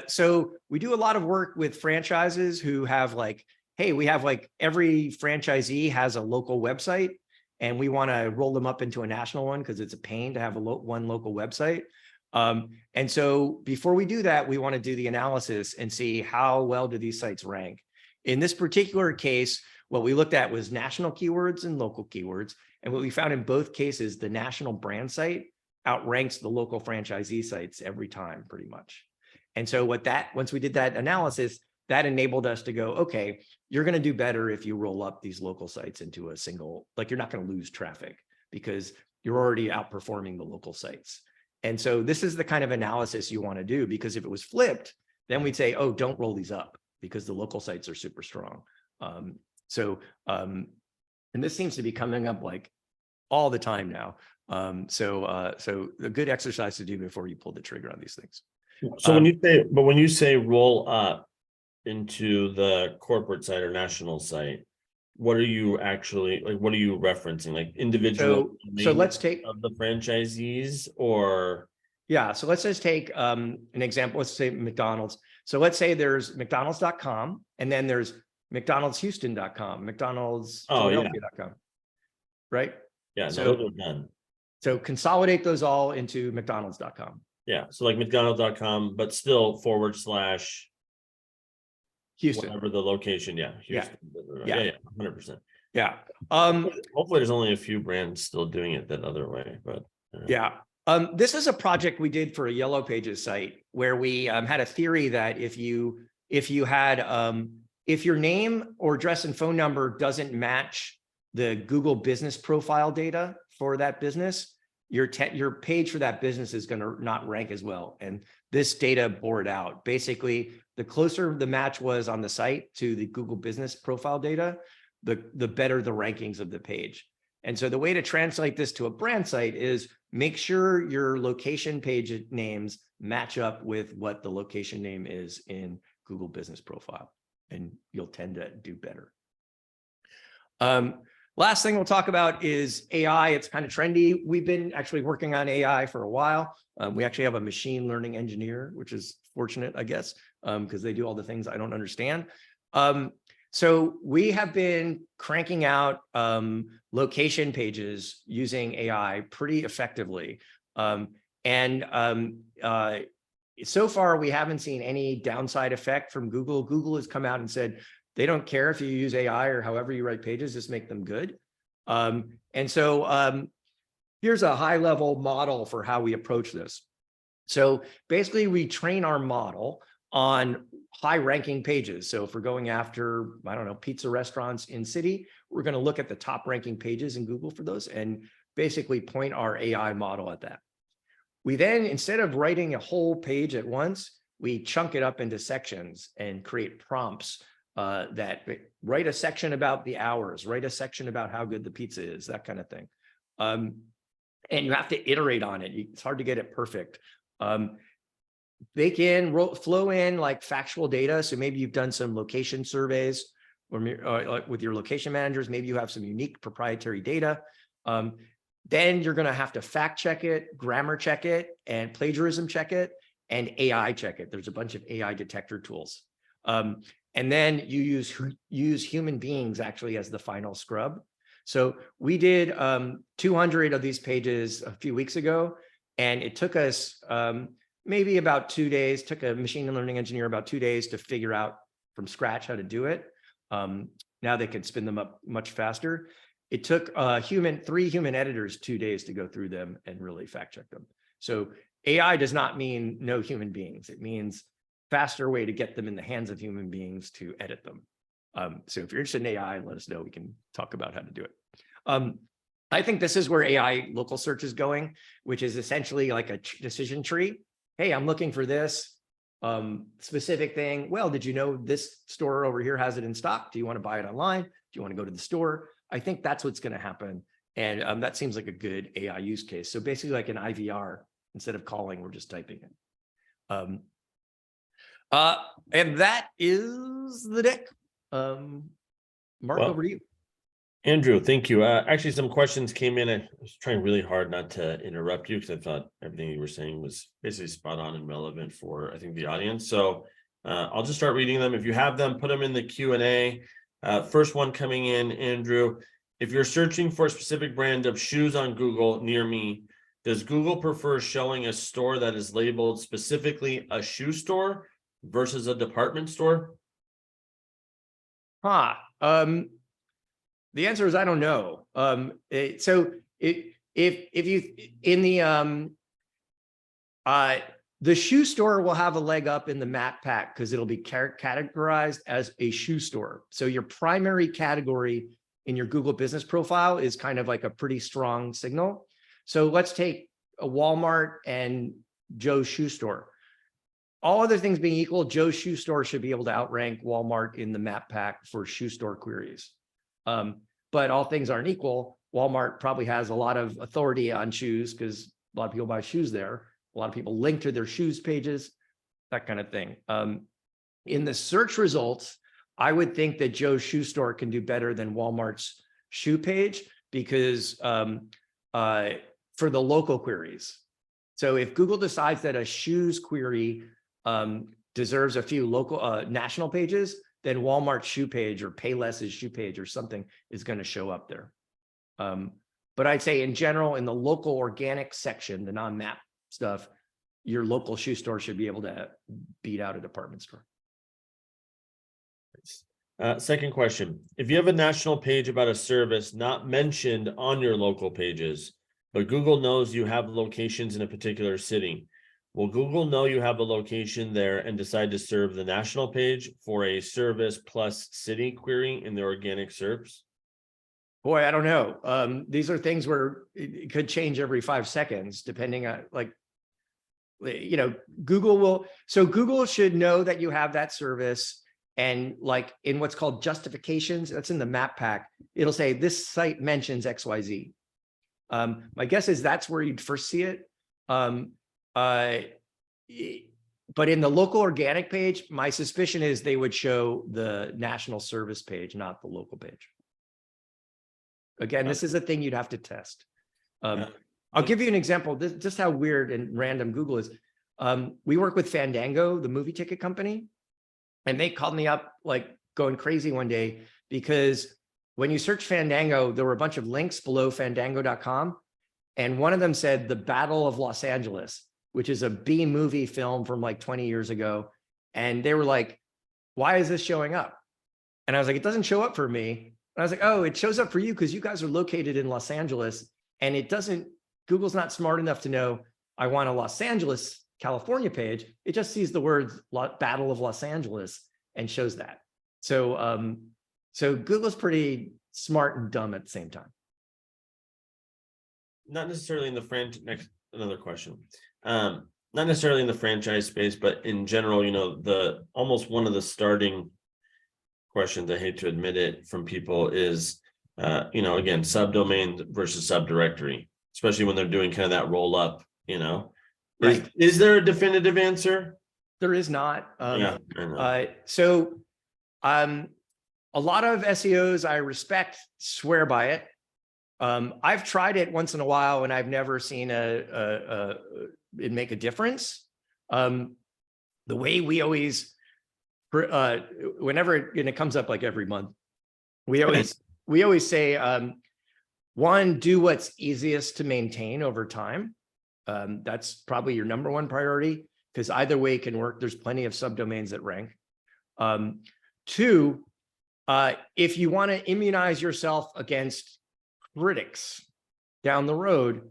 So we do a lot of work with franchises who have like, hey, we have like every franchisee has a local website and we want to roll them up into a national one because it's a pain to have one local website. And so before we do that, we want to do the analysis and see how well do these sites rank. In this particular case, what we looked at was national keywords and local keywords. And what we found in both cases, the national brand site outranks the local franchisee sites every time, pretty much. And so once we did that analysis, that enabled us to go, okay, you're going to do better if you roll up these local sites into a single, like you're not going to lose traffic because you're already outperforming the local sites. And so this is the kind of analysis you want to do, because if it was flipped, then we'd say, oh, don't roll these up because the local sites are super strong. And this seems to be coming up like all the time now. So a good exercise to do before you pull the trigger on these things. So when you say roll up into the corporate site or national site, what are you actually like? What are you referencing? Like individual? So let's take of the franchisees, or yeah. So let's just take an example. Let's say McDonald's. So let's say there's McDonald's.com and then there's McDonald'sHouston.com, McDonald'sPhiladelphia.com, right? yeah, So those are done. So consolidate those all into McDonald's.com. Yeah, so like McDonald's.com, but still / Houston. whatever the location. Yeah, Houston. Yeah, 100%. Yeah. Hopefully, there's only a few brands still doing it that other way, but yeah. This is a project we did for a Yellow Pages site where we had a theory that if your name or address and phone number doesn't match the Google business profile data for that business, your page for that business is going to not rank as well. And this data bore it out. Basically, the closer the match was on the site to the Google business profile data, the better the rankings of the page. And so the way to translate this to a brand site is make sure your location page names match up with what the location name is in Google business profile, and you'll tend to do better. Last thing we'll talk about is AI. It's kind of trendy. We've been actually working on AI for a while. We actually have a machine learning engineer, which is fortunate, I guess, because they do all the things I don't understand. So we have been cranking out location pages using AI pretty effectively. So far, we haven't seen any downside effect from Google. Google has come out and said, they don't care if you use AI or however you write pages, just make them good. Here's a high level model for how we approach this. So basically we train our model on high ranking pages. So if we're going after, I don't know, pizza restaurants in city, we're going to look at the top ranking pages in Google for those and basically point our AI model at that. We then, instead of writing a whole page at once, we chunk it up into sections and create prompts that write a section about the hours, write a section about how good the pizza is, that kind of thing. And you have to iterate on it. It's hard to get it perfect. They can flow in like factual data. So maybe you've done some location surveys or like with your location managers, maybe you have some unique proprietary data. Then you're going to have to fact check it, grammar check it, and plagiarism check it, and AI check it. There's a bunch of AI detector tools. And then you use human beings actually as the final scrub. So we did 200 of these pages a few weeks ago, and it took us maybe about 2 days, took a machine learning engineer about 2 days to figure out from scratch how to do it. Now they can spin them up much faster. It took 3 human editors 2 days to go through them and really fact check them. So AI does not mean no human beings. It means faster way to get them in the hands of human beings to edit them. So if you're interested in AI, let us know. We can talk about how to do it. I think this is where AI local search is going, which is essentially like a decision tree. Hey, I'm looking for this specific thing. Well, did you know this store over here has it in stock? Do you want to buy it online? Do you want to go to the store? I think that's what's going to happen. And that seems like a good AI use case. So basically like an IVR, instead of calling, we're just typing it. And that is the deck. Mark, Well, over to you. Andrew, thank you. Actually, some questions came in. I was trying really hard not to interrupt you because I thought everything you were saying was basically spot on and relevant for, I think, the audience. So I'll just start reading them. If you have them, put them in the Q&A. First one coming in, Andrew. If you're searching for a specific brand of shoes on Google near me, does Google prefer showing a store that is labeled specifically a shoe store versus a department store? The answer is I don't know. If you in the shoe store will have a leg up in the map pack because it'll be categorized as a shoe store. So your primary category in your Google business profile is kind of like a pretty strong signal. So let's take a Walmart and Joe's shoe store. All other things being equal, Joe's shoe store should be able to outrank Walmart in the map pack for shoe store queries. But all things aren't equal. Walmart probably has a lot of authority on shoes because a lot of people buy shoes there. A lot of people link to their shoes pages, that kind of thing. In the search results, I would think that Joe's shoe store can do better than Walmart's shoe page because for the local queries. So if Google decides that a shoes query deserves a few local national pages, then Walmart's shoe page or Payless's shoe page or something is going to show up there. But I'd say in general, in the local organic section, the non-map stuff, your local shoe store should be able to beat out a department store. Second question. If you have a national page about a service not mentioned on your local pages, but Google knows you have locations in a particular city, will Google know you have a location there and decide to serve the national page for a service plus city query in the organic SERPs? Boy, I don't know. These are things where it could change every 5 seconds, depending on Google will. So Google should know that you have that service. And like in what's called justifications, that's in the map pack, it'll say this site mentions XYZ. My guess is that's where you'd first see it. But in the local organic page, my suspicion is they would show the national service page, not the local page. Again, this is a thing you'd have to test. I'll give you an example. This just how weird and random Google is. We work with Fandango, the movie ticket company, and they called me up like going crazy one day because when you search Fandango, there were a bunch of links below fandango.com. And one of them said the Battle of Los Angeles, which is a B movie film from like 20 years ago. And they were like, why is this showing up? And I was like, it doesn't show up for me. And I was like, oh, it shows up for you because you guys are located in Los Angeles. And it doesn't, Google's not smart enough to know I want a Los Angeles, California page. It just sees the words Battle of Los Angeles and shows that. So, so Google's pretty smart and dumb at the same time. Not necessarily in the next, another question. Not necessarily in the franchise space, but in general, almost one of the starting questions, I hate to admit it, from people is, again, subdomain versus subdirectory, especially when they're doing kind of that roll up, Right. Is there a definitive answer? There is not. Yeah. A lot of SEOs I respect swear by it. I've tried it once in a while and I've never seen it make a difference. The way we always, whenever it comes up like every month, we always say, one, do what's easiest to maintain over time. That's probably your number one priority because either way can work. There's plenty of subdomains that rank. Two, if you want to immunize yourself against critics down the road,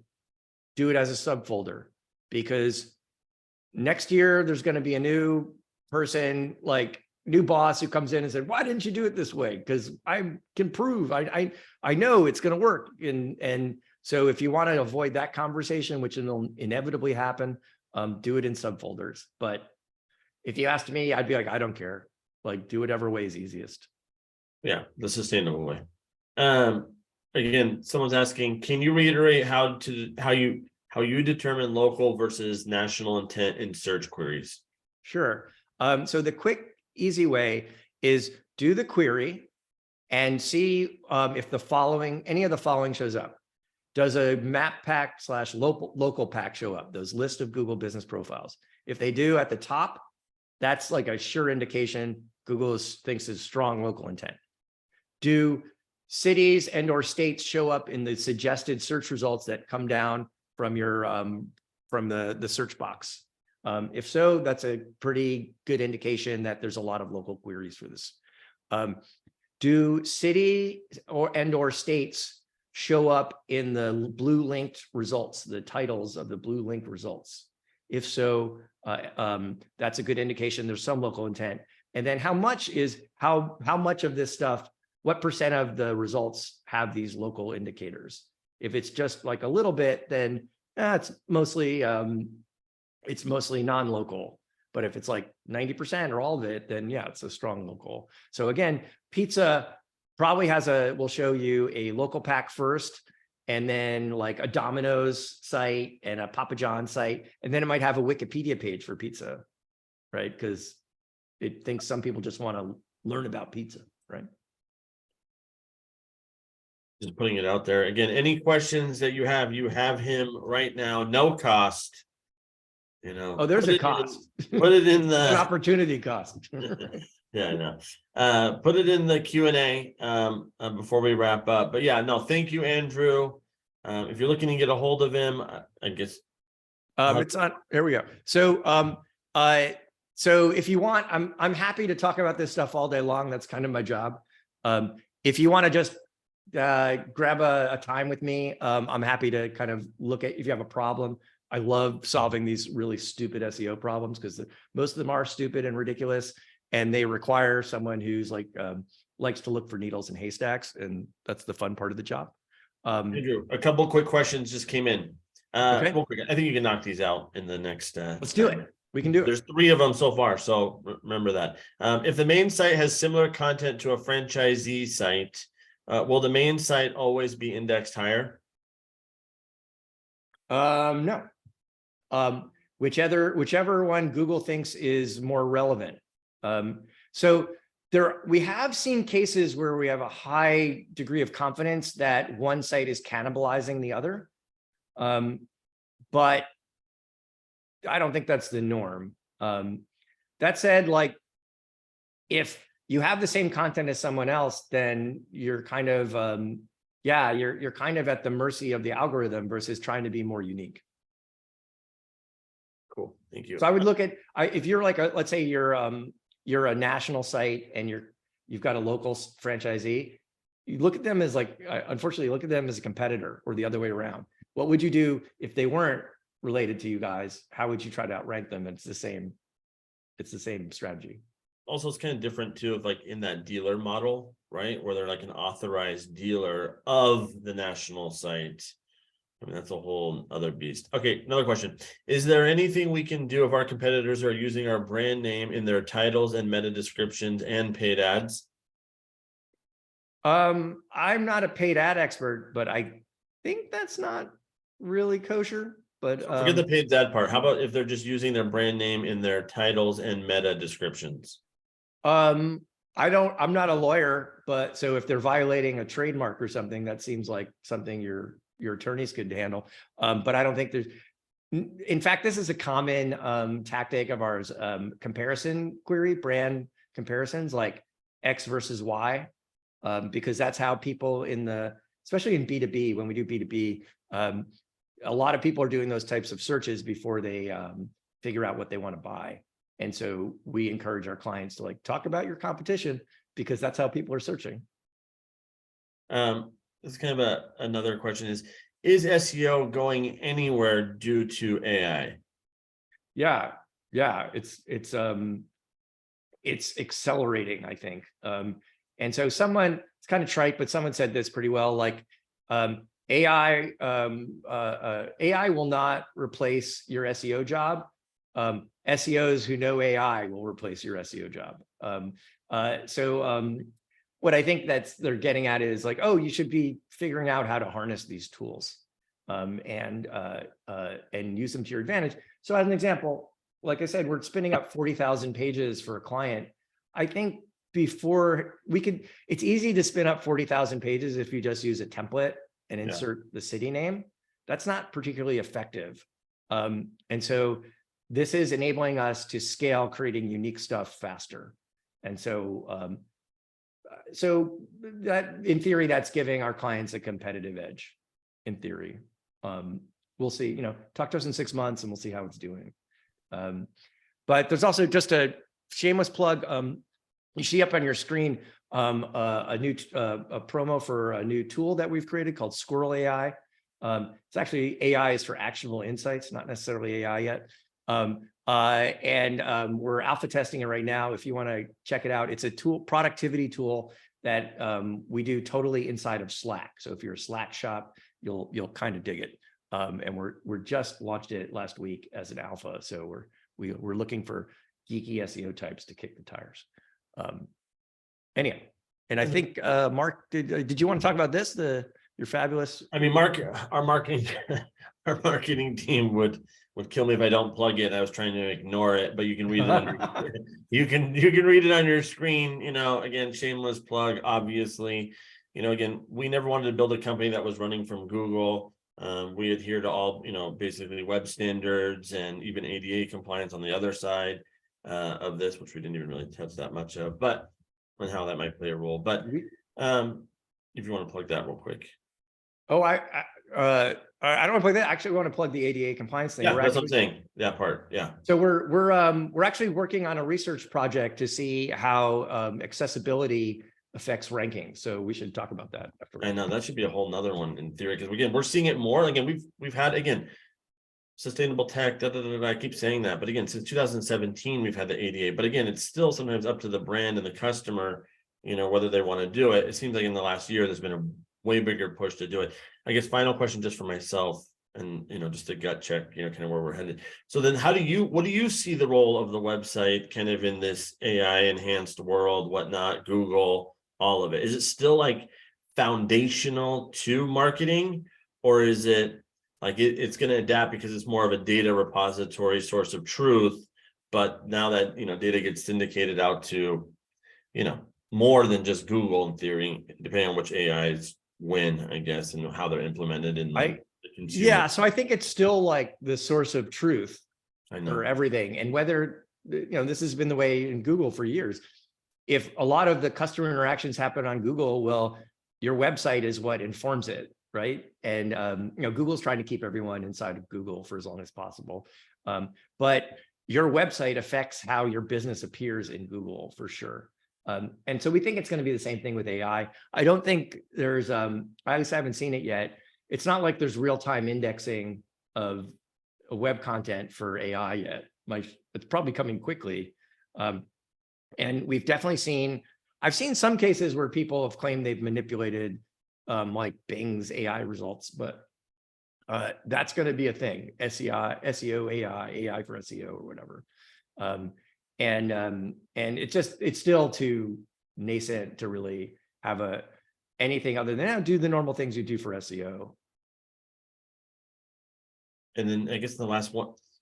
do it as a subfolder because next year there's going to be a new person, like new boss who comes in and said, why didn't you do it this way? Because I can prove I know it's going to work. And so if you want to avoid that conversation, which will inevitably happen, do it in subfolders. But if you asked me, I'd be like, I don't care. Like do whatever way is easiest. Yeah, the sustainable way. again, someone's asking, can you reiterate how you determine local versus national intent in search queries? Sure. So the quick, easy way is do the query and see if any of the following shows up. Does a map pack / local pack show up? Those list of Google business profiles. If they do at the top, that's like a sure indication Google thinks is strong local intent. Do cities and or states show up in the suggested search results that come down from your from the search box? If so, that's a pretty good indication that there's a lot of local queries for this. Do city or states show up in the blue linked results, the titles of the blue linked results? If so, that's a good indication there's some local intent. And then how much of this stuff, what percent of the results have these local indicators? If it's just like a little bit, then it's mostly non-local. But if it's like 90% or all of it, then yeah, it's a strong local. So again, pizza probably will show you a local pack first, and then like a Domino's site and a Papa John's site. And then it might have a Wikipedia page for pizza, right? Because it thinks some people just want to learn about pizza, right? Just putting it out there. Again, any questions that you have him right now, no cost. You know, Oh, there's a cost. Put it in the an opportunity cost. Yeah, I know. Put it in the Q&A before we wrap up. But yeah, no, thank you, Andrew. If you're looking to get a hold of him, I guess. It's on. Here we go. So, so if you want, I'm happy to talk about this stuff all day long. That's kind of my job. If you want to just grab a time with me, I'm happy to kind of look at if you have a problem. I love solving these really stupid SEO problems because most of them are stupid and ridiculous, and they require someone who's like likes to look for needles in haystacks, and that's the fun part of the job. Andrew, a couple quick questions just came in. Okay. Real quick. I think you can knock these out in the next. Let's do it. We can do it. There's 3 of them so far, so remember that. If the main site has similar content to a franchisee site, will the main site always be indexed higher? No. Whichever one Google thinks is more relevant. So we have seen cases where we have a high degree of confidence that one site is cannibalizing the other. But I don't think that's the norm. That said, like if you have the same content as someone else, then you're kind of you're kind of at the mercy of the algorithm versus trying to be more unique. Cool, thank you. So I would look at if you're like let's say you're a national site and you've got a local franchisee, you look at them as like unfortunately look at them as a competitor or the other way around. What would you do if they weren't related to you guys? How would you try to outrank them? It's the same strategy. Also, it's kind of different too, of like in that dealer model, right? Where they're like an authorized dealer of the national site. I mean, that's a whole other beast. Okay, another question. Is there anything we can do if our competitors are using our brand name in their titles and meta descriptions and paid ads? I'm not a paid ad expert, but I think that's not really kosher. But forget the paid ad part. How about if they're just using their brand name in their titles and meta descriptions? I'm not a lawyer, but so if they're violating a trademark or something, that seems like something your attorneys could handle. But I don't think in fact, this is a common tactic of ours, comparison query, brand comparisons like X versus Y, because that's how people especially in B2B, when we do B2B, a lot of people are doing those types of searches before they figure out what they want to buy. And so we encourage our clients to like talk about your competition because that's how people are searching. This is kind of another question is SEO going anywhere due to AI? Yeah, it's accelerating, I think. And so it's kind of trite, but someone said this pretty well, like AI will not replace your SEO job. SEOs who know AI will replace your SEO job. what I think they're getting at is like, oh, you should be figuring out how to harness these tools and use them to your advantage. So as an example, like I said, we're spinning up 40,000 pages for a client. I think before it's easy to spin up 40,000 pages if you just use a template and insert the city name. That's not particularly effective. And so this is enabling us to scale, creating unique stuff faster. And so, so that in theory, that's giving our clients a competitive edge in theory. We'll see, talk to us in 6 months and we'll see how it's doing. But there's also just a shameless plug. You see up on your screen a new promo for a new tool that we've created called Squirrel AI. It's actually AI is for actionable insights, not necessarily AI yet. We're alpha testing it right now. If you want to check it out, it's a productivity tool that we do totally inside of Slack. So if you're a Slack shop, you'll kind of dig it. And we're just launched it last week as an alpha. So we're looking for geeky SEO types to kick the tires. Anyway, and I think Mark, did you want to talk about this? Your fabulous. I mean, Mark, our marketing team would kill me if I don't plug it. I was trying to ignore it, but you can read it. You can read it on your screen. Again, shameless plug. Obviously, again, we never wanted to build a company that was running from Google. We adhere to all, basically web standards and even ADA compliance on the other side of this, which we didn't even really touch that much of, but and how that might play a role. But if you want to plug that real quick. Oh, I don't want to plug that. Actually, I want to plug the ADA compliance thing. Yeah, that's what I'm saying. That part. Yeah. So we're actually working on a research project to see how accessibility affects ranking. So we should talk about that afterwards. I know that should be a whole nother one in theory, because again, we're seeing it more. Again, we've had sustainable tech. I keep saying that, but again, since 2017, we've had the ADA. But again, it's still sometimes up to the brand and the customer, whether they want to do it. It seems like in the last year, there's been a way bigger push to do it. I guess final question just for myself, and just a gut check, kind of where we're headed. So then what do you see the role of the website kind of in this AI enhanced world, whatnot, Google, all of it? Is it still like foundational to marketing, or is it like it's going to adapt because it's more of a data repository, source of truth? But now that data gets syndicated out to more than just Google in theory, depending on which AIs win, I guess, and how they're implemented in the consumer. Yeah, so I think it's still like the source of truth for everything. And whether this has been the way in Google for years. If a lot of the customer interactions happen on Google, well, your website is what informs it, right? And Google's trying to keep everyone inside of Google for as long as possible. But your website affects how your business appears in Google for sure. And so we think it's going to be the same thing with AI. I don't think there's, at least I haven't seen it yet. It's not like there's real-time indexing of web content for AI yet. It's probably coming quickly. And we've definitely I've seen some cases where people have claimed they've manipulated like Bing's AI results, but that's going to be a thing. SEO AI for SEO or whatever. And it's still too nascent to really have anything other than do the normal things you do for SEO. And then I guess the last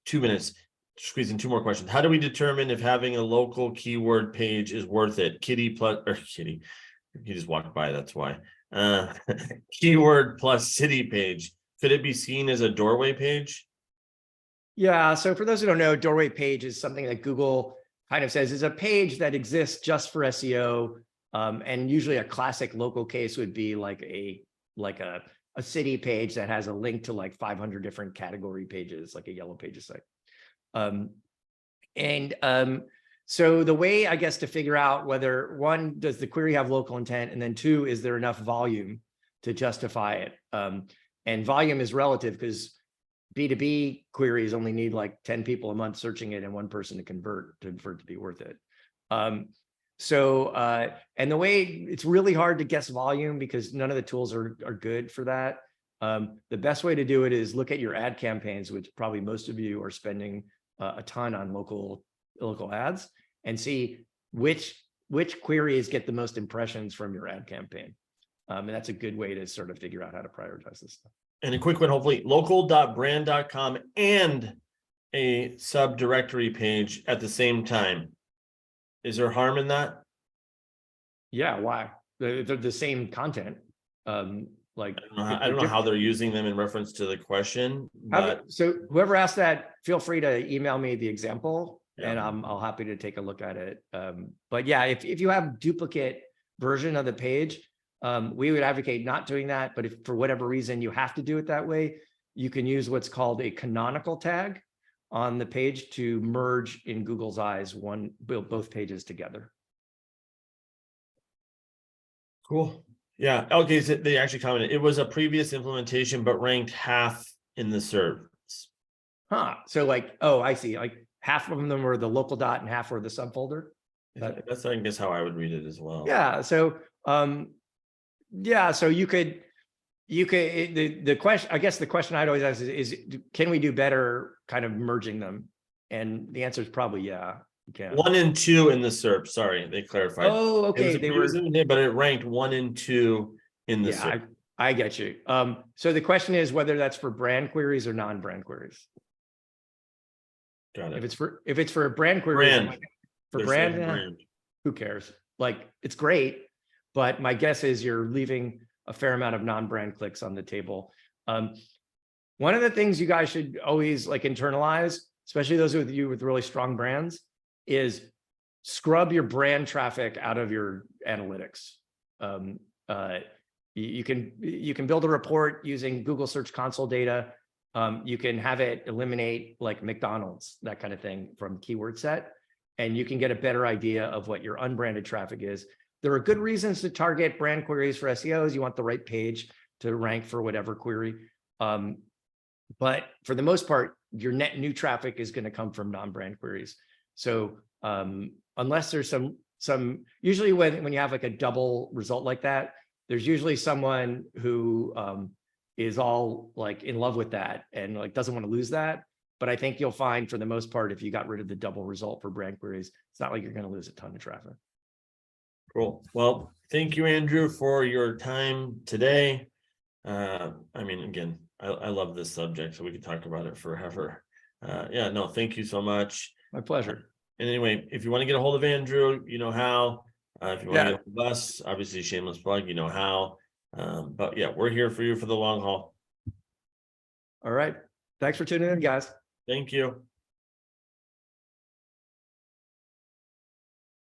2 minutes, squeeze in 2 more questions. How do we determine if having a local keyword page is worth it? Kitty, he just walked by, that's why. Keyword plus city page. Could it be seen as a doorway page? Yeah, so for those who don't know, doorway page is something that Google kind of says is a page that exists just for SEO. And usually a classic local case would be like a city page that has a link to like 500 different category pages, like a Yellow Pages site. So the way, I guess, to figure out whether 1, does the query have local intent? And then 2, is there enough volume to justify it? And volume is relative because B2B queries only need like 10 people a month searching it and 1 person to convert for it to be worth it. And the way it's really hard to guess volume because none of the tools are good for that. The best way to do it is look at your ad campaigns, which probably most of you are spending a ton on local ads, and see which which queries get the most impressions from your ad campaign. And that's a good way to sort of figure out how to prioritize this stuff. And a quick one, hopefully local.brand.com and a subdirectory page at the same time. Is there harm in Yeah, why? They're the same content. Like I don't know how they're using them in reference to the question, but so whoever asked that, feel free to email me the example and Yeah. I'll happy to take a look at it. But yeah, if you have duplicate version of the page, we would advocate not doing that. But if for whatever reason you have to do it that way, you can use what's called a canonical tag on the page to merge in Google's eyes both pages together. cool. Yeah, okay, so they actually commented, it was a previous implementation, but ranked half in the SERP. Huh. So like, oh, I see. Like half of them were the local dot and half were the subfolder. That's, I guess, how I would read it as well. Yeah. So, yeah. So you could, the question, I guess the question I'd always ask is, can we do better kind of merging them? And the answer is probably, yeah, you can. 1 and 2 in the SERP, sorry, they clarified. Oh, okay. They were, but it ranked 1 and 2 in the SERP. I get you. So the question is whether that's for brand queries or non-brand queries. Got it. If it's for a brand query, for They're brand, saying brand. who cares? Like, it's great, but my guess is you're leaving a fair amount of non-brand clicks on the table. One of the things you guys should always like internalize, especially those of you with really strong brands, is scrub your brand traffic out of your analytics. You can build a report using Google Search Console data. You can have it eliminate like McDonald's, that kind of thing from keyword set, and you can get a better idea of what your unbranded traffic is. There are good reasons to target brand queries for SEOs. You want the right page to rank for whatever query. But for the most part, your net new traffic is going to come from non-brand queries. So unless there's some usually when you have like a double result like that, there's usually someone who is all like in love with that and like doesn't want to lose that. But I think you'll find for the most part, if you got rid of the double result for brand queries, it's not like you're going to lose a ton of traffic. Cool. Well, thank you, Andrew, for your time today. I mean, again, I love this subject, so we could talk about it forever. Yeah, no, thank you so much. My pleasure. And anyway, if you want to get a hold of Andrew, you know how. If you want to get a hold of us, obviously shameless plug, you know how. But yeah, we're here for you for the long haul. All right. Thanks for tuning in, guys. Thank you.